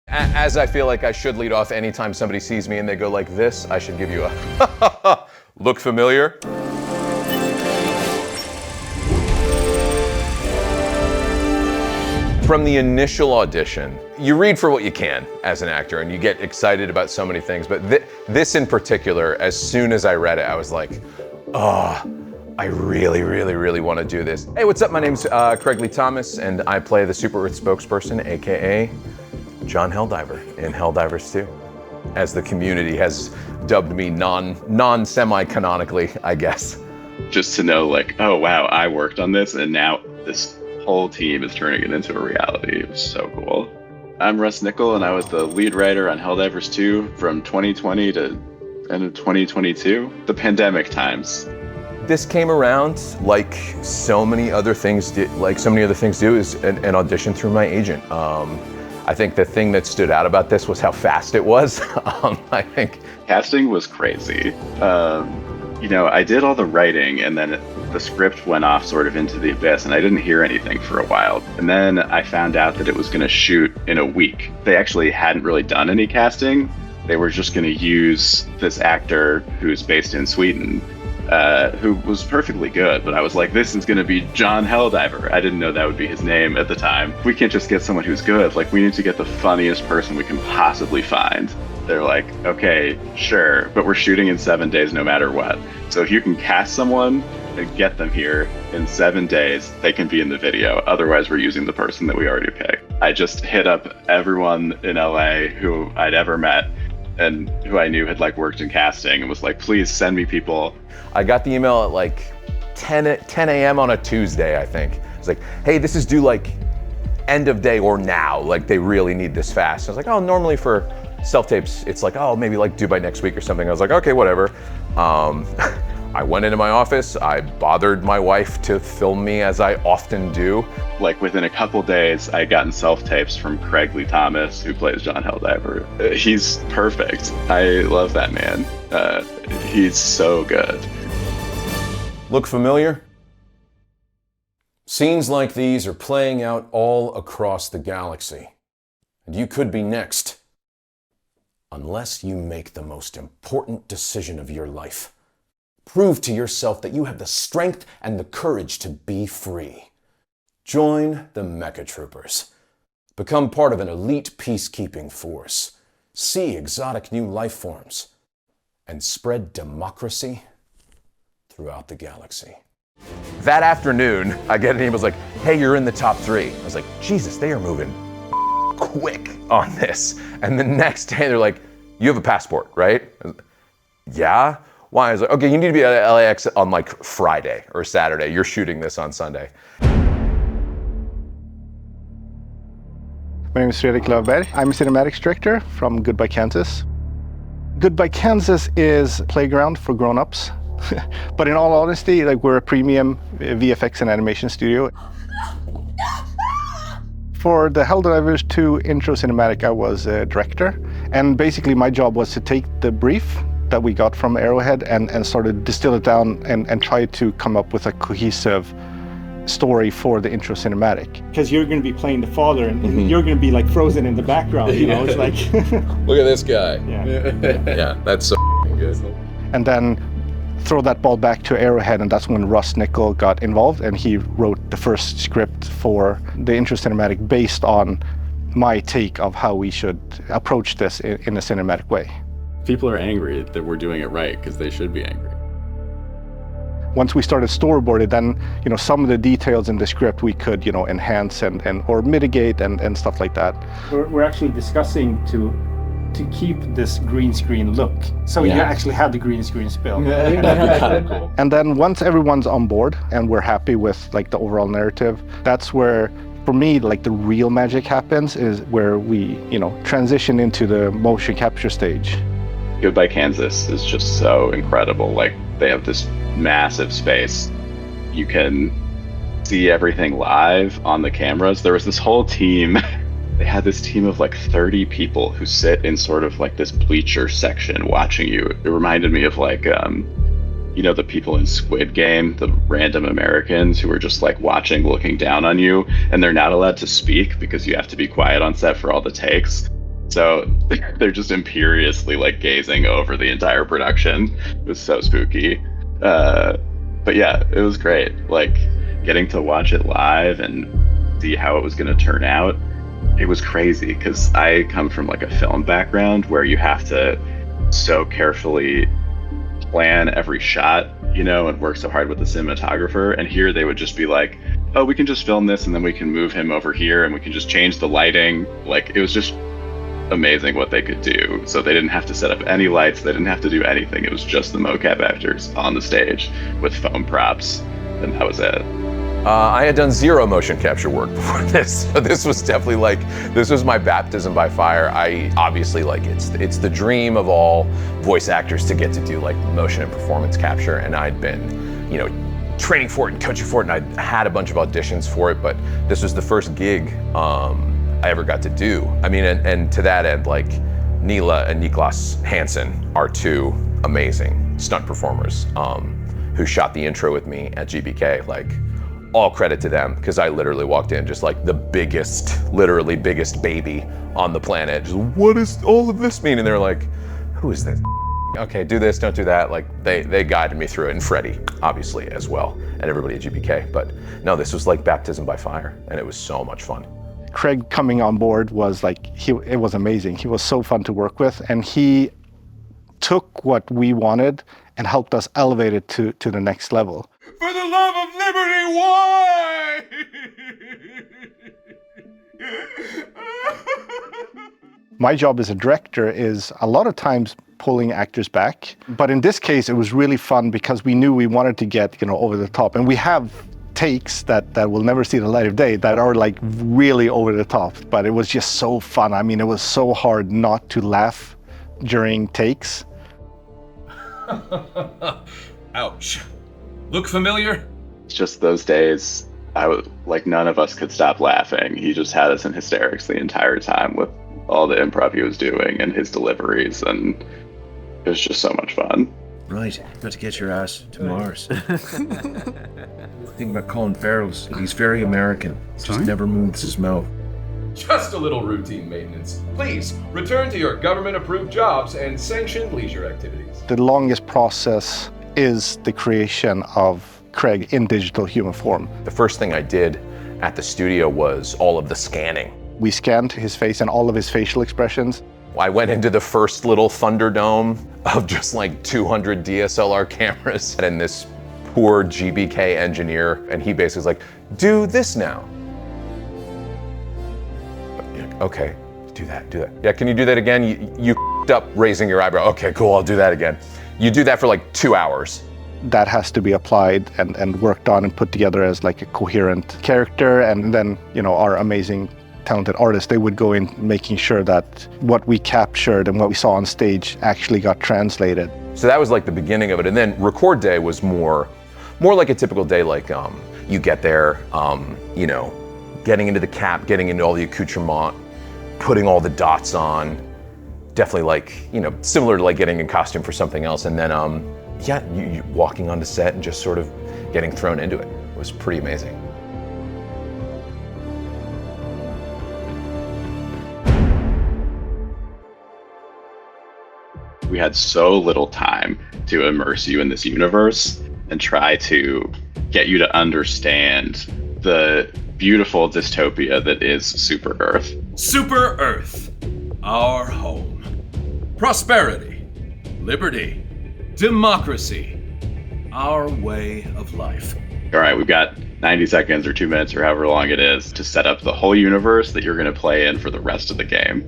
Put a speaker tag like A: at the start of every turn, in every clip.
A: As I feel like I should lead off anytime somebody sees me and they go like this, I should give you a look familiar? From the initial audition, you read for what you can as an actor and you get excited about so many things, but this in particular, as soon as I read it, I was like, oh, I really, really, really want to do this. Hey, what's up? My name's Craig Lee Thomas and I play the Super Earth spokesperson, AKA John Helldiver in Helldivers 2, as the community has dubbed me non-semi-canonically, I guess.
B: Just to know like, oh wow, I worked on this and now this whole team is turning it into a reality. It was so cool. I'm Russ Nickel and I was the lead writer on Helldivers 2 from 2020 to end of 2022, the pandemic times.
A: This came around like so many other things do, is an audition through my agent. I think the thing that stood out about this was how fast it was. I think
B: casting was crazy. You know, I did all the writing and then the script went off sort of into the abyss and I didn't hear anything for a while. And then I found out that it was going to shoot in a week. They actually hadn't really done any casting. They were just going to use this actor who's based in Sweden, who was perfectly good, but I was like, this is going to be John Helldiver. I didn't know that would be his name at the time. We can't just get someone who's good. Like, we need to get the funniest person we can possibly find. They're like, okay, sure, but we're shooting in 7 days no matter what. So if you can cast someone and get them here in 7 days, they can be in the video. Otherwise, we're using the person that we already picked. I just hit up everyone in LA who I'd ever met and who I knew had like worked in casting and was like, please send me people.
A: I got the email at like 10 a.m. on a Tuesday, I think. It's like, hey, this is due like end of day or now. Like they really need this fast. I was like, oh, normally for self-tapes, it's like, oh, maybe like due by next week or something. I was like, okay, whatever. I went into my office. I bothered my wife to film me as I often do.
B: Like within a couple days, I had gotten self-tapes from Craig Lee Thomas, who plays John Helldiver. He's perfect. I love that man. He's so good.
A: Look familiar? Scenes like these are playing out all across the galaxy. And you could be next. Unless you make the most important decision of your life. Prove to yourself that you have the strength and the courage to be free. Join the Mecha Troopers. Become part of an elite peacekeeping force. See exotic new life forms. And spread democracy throughout the galaxy. That afternoon, I get an email like, hey, you're in the top 3. I was like, Jesus, they are moving quick on this. And the next day they're like, you have a passport, right? Yeah. Why? I was like, okay, you need to be at LAX on like Friday or Saturday. You're shooting this on Sunday.
C: My name is Fredrik Löfberg. I'm a cinematics director from Goodbye Kansas. Goodbye Kansas is a playground for grown-ups. But in all honesty, like we're a premium VFX and animation studio. For the Helldivers 2 intro cinematic, I was a director. And basically my job was to take the brief that we got from Arrowhead and sort of distill it down and try to come up with a cohesive story for the intro cinematic.
D: Because you're going to be playing the father and you're going to be like frozen in the background, you know, it's like...
A: Look at this guy.
D: Yeah,
A: yeah, that's so good.
C: And then throw that ball back to Arrowhead, and that's when Russ Nickel got involved and he wrote the first script for the intro cinematic based on my take of how we should approach this in a cinematic way.
B: People are angry that we're doing it right because they should be angry.
C: Once we started storyboarding, then some of the details in the script we could enhance and or mitigate and stuff like that.
D: We're actually discussing to keep this green screen look, so you actually have the green screen spill.
B: Cool.
C: And then once everyone's on board and we're happy with like the overall narrative, that's where for me like the real magic happens, is where we transition into the motion capture stage.
B: Goodbye Kansas is just so incredible. Like they have this massive space. You can see everything live on the cameras. There was this whole team. They had this team of like 30 people who sit in sort of like this bleacher section watching you. It reminded me of like, the people in Squid Game, the random Americans who are just like watching, looking down on you, and they're not allowed to speak because you have to be quiet on set for all the takes. So they're just imperiously like gazing over the entire production. It was so spooky. But yeah, it was great. Like getting to watch it live and see how it was going to turn out. It was crazy because I come from like a film background where you have to so carefully plan every shot, you know, and work so hard with the cinematographer. And here they would just be like, oh, we can just film this and then we can move him over here and we can just change the lighting. Like it was just amazing what they could do. So they didn't have to set up any lights. They didn't have to do anything. It was just the mocap actors on the stage with foam props. And that was it.
A: I had done zero motion capture work before this, so this was definitely like, this was my baptism by fire. I obviously like, it's the dream of all voice actors to get to do like motion and performance capture, and I'd been, you know, training for it and coaching for it, and I had a bunch of auditions for it, but this was the first gig I ever got to do. I mean, and to that end, like Nila and Niklas Hansen are two amazing stunt performers who shot the intro with me at GBK. Like, all credit to them, because I literally walked in just like the biggest, literally biggest baby on the planet. Just, what does all of this mean? And they're like, who is this? Okay, do this, don't do that. Like they guided me through it, and Freddie, obviously, as well, and everybody at GBK. But no, this was like baptism by fire, and it was so much fun.
C: Craig coming on board was like, it was amazing. He was so fun to work with, and he took what we wanted and helped us elevate it to the next level.
A: For the love of liberty, why?
C: My job as a director is a lot of times pulling actors back. But in this case, it was really fun because we knew we wanted to get, you know, over the top. And we have takes that will never see the light of day that are like really over the top. But it was just so fun. I mean, it was so hard not to laugh during takes.
A: Ouch. Look familiar?
B: It's just those days, I was like, none of us could stop laughing. He just had us in hysterics the entire time with all the improv he was doing and his deliveries, and it was just so much fun.
E: Right, got to get your ass to Mars. The thing about Colin Farrell's, he's very American. Just never moves his mouth.
A: Just a little routine maintenance. Please, return to your government-approved jobs and sanctioned leisure activities.
C: The longest process is the creation of Craig in digital human form.
A: The first thing I did at the studio was all of the scanning.
C: We scanned his face and all of his facial expressions.
A: I went into the first little Thunderdome of just like 200 DSLR cameras, and this poor GBK engineer, and he basically was like, do this now. Okay, do that. Yeah, can you do that again? You f***ed up raising your eyebrow. Okay, cool, I'll do that again. You do that for like 2 hours.
C: That has to be applied and worked on and put together as like a coherent character. And then, you know, our amazing, talented artists, they would go in making sure that what we captured and what we saw on stage actually got translated.
A: So that was like the beginning of it. And then record day was more like a typical day, like you get there, you know, getting into the cap, getting into all the accoutrement, putting all the dots on. Definitely like, you know, similar to like getting in costume for something else. And then, yeah, you walking onto set and just sort of getting thrown into it. It was pretty amazing.
B: We had so little time to immerse you in this universe and try to get you to understand the beautiful dystopia that is Super Earth.
F: Super Earth, our home. Prosperity, liberty, democracy, our way of life.
B: All right, we've got 90 seconds or 2 minutes or however long it is to set up the whole universe that you're going to play in for the rest of the game.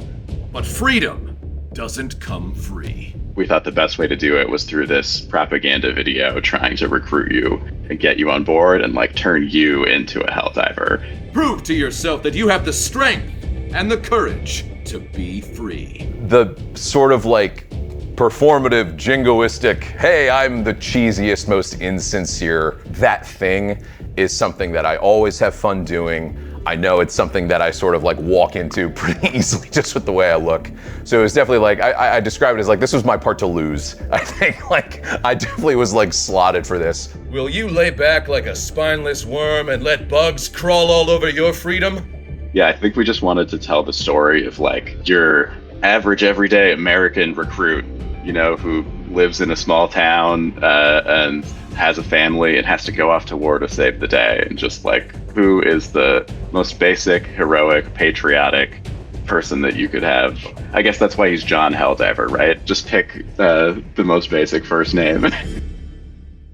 F: But freedom doesn't come free.
B: We thought the best way to do it was through this propaganda video trying to recruit you and get you on board and like turn you into a Helldiver.
F: Prove to yourself that you have the strength and the courage to be free.
A: The sort of like performative, jingoistic, hey, I'm the cheesiest, most insincere, that thing is something that I always have fun doing. I know it's something that I sort of like walk into pretty easily just with the way I look. So it was definitely like, I describe it as like, this was my part to lose. I think like, I definitely was like slotted for this.
F: Will you lay back like a spineless worm and let bugs crawl all over your freedom?
B: Yeah, I think we just wanted to tell the story of like your average, everyday American recruit, you know, who lives in a small town and has a family and has to go off to war to save the day. And just like, who is the most basic, heroic, patriotic person that you could have? I guess that's why he's John Helldiver, right? Just pick the most basic first name.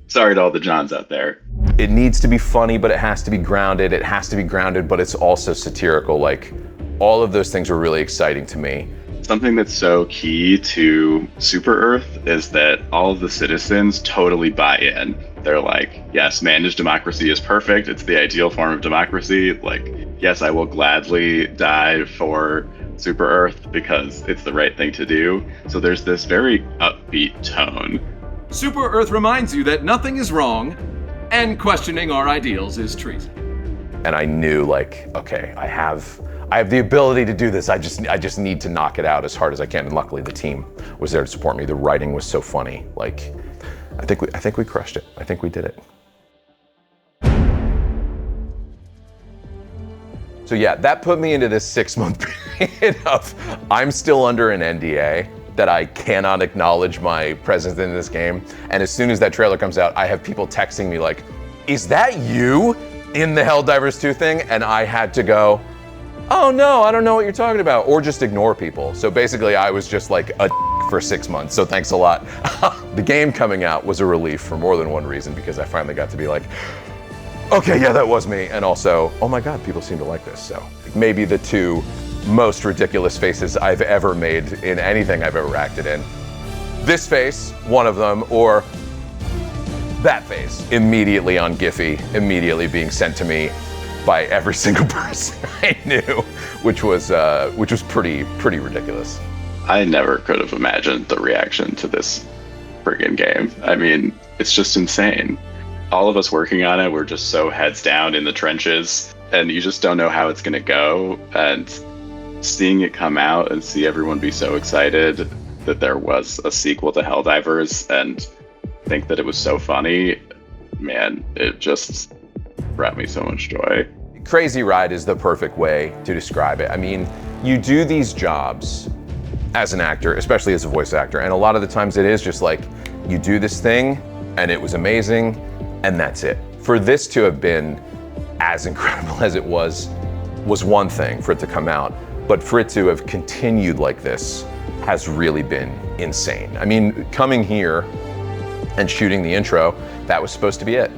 B: Sorry to all the Johns out there.
A: It needs to be funny, but it has to be grounded. It has to be grounded, but it's also satirical. Like, all of those things were really exciting to me.
B: Something that's so key to Super Earth is that all of the citizens totally buy in. They're like, yes, managed democracy is perfect. It's the ideal form of democracy. Like, yes, I will gladly die for Super Earth because it's the right thing to do. So there's this very upbeat tone.
F: Super Earth reminds you that nothing is wrong, and questioning our ideals is treason.
A: And I knew, like, okay, I have the ability to do this. I just need to knock it out as hard as I can. And luckily the team was there to support me. The writing was so funny. Like, I think we crushed it. I think we did it. So yeah, that put me into this 6-month period of, I'm still under an NDA that I cannot acknowledge my presence in this game. And as soon as that trailer comes out, I have people texting me like, is that you in the Helldivers 2 thing? And I had to go, oh no, I don't know what you're talking about, or just ignore people. So basically I was just like a for 6 months, so thanks a lot. The game coming out was a relief for more than one reason, because I finally got to be like, okay, yeah, that was me. And also, oh my God, people seem to like this. So maybe the 2 most ridiculous faces I've ever made in anything I've ever acted in. This face, one of them, or that face, immediately on Giphy, immediately being sent to me by every single person I knew, which was pretty ridiculous.
B: I never could have imagined the reaction to this friggin' game. I mean, it's just insane. All of us working on it, we're just so heads down in the trenches, and you just don't know how it's gonna go. And seeing it come out and see everyone be so excited that there was a sequel to Helldivers and think that it was so funny, man, it just brought me so much joy.
A: Crazy ride is the perfect way to describe it. I mean, you do these jobs as an actor, especially as a voice actor, and a lot of the times it is just like, you do this thing and it was amazing and that's it. For this to have been as incredible as it was one thing for it to come out, but for it to have continued like this has really been insane. I mean, coming here and shooting the intro, that was supposed to be it.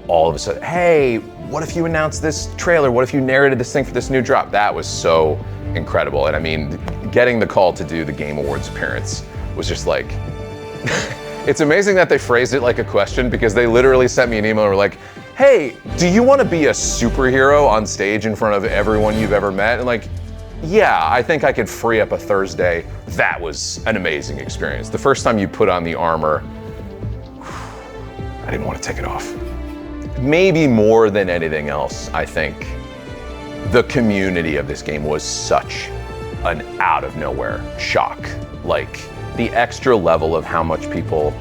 A: All of a sudden, hey, what if you announced this trailer? What if you narrated this thing for this new drop? That was so incredible. And I mean, getting the call to do the Game Awards appearance was just like, it's amazing that they phrased it like a question, because they literally sent me an email and were like, hey, do you want to be a superhero on stage in front of everyone you've ever met? And like, yeah, I think I could free up a Thursday. That was an amazing experience. The first time you put on the armor, I didn't want to take it off. Maybe more than anything else, I think the community of this game was such an out of nowhere shock. Like, the extra level of how much people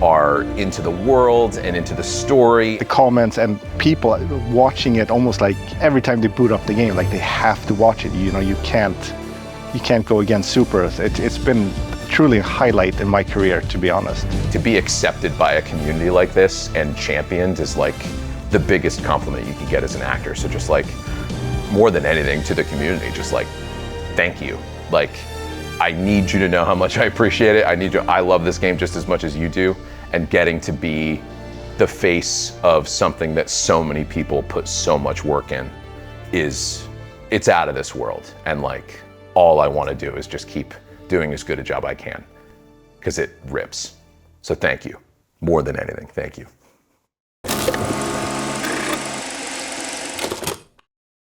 A: are into the world and into the story.
C: The comments and people watching it almost like every time they boot up the game, like they have to watch it. You know, you can't go against Super Earth. It's been truly a highlight in my career, to be honest.
A: To be accepted by a community like this and championed is like the biggest compliment you can get as an actor. So just like, more than anything to the community, just like, thank you. Like, I need you to know how much I appreciate it. I love this game just as much as you do. And getting to be the face of something that so many people put so much work in it's out of this world. And like, all I want to do is just keep doing as good a job I can, because it rips. So thank you. More than anything, thank you.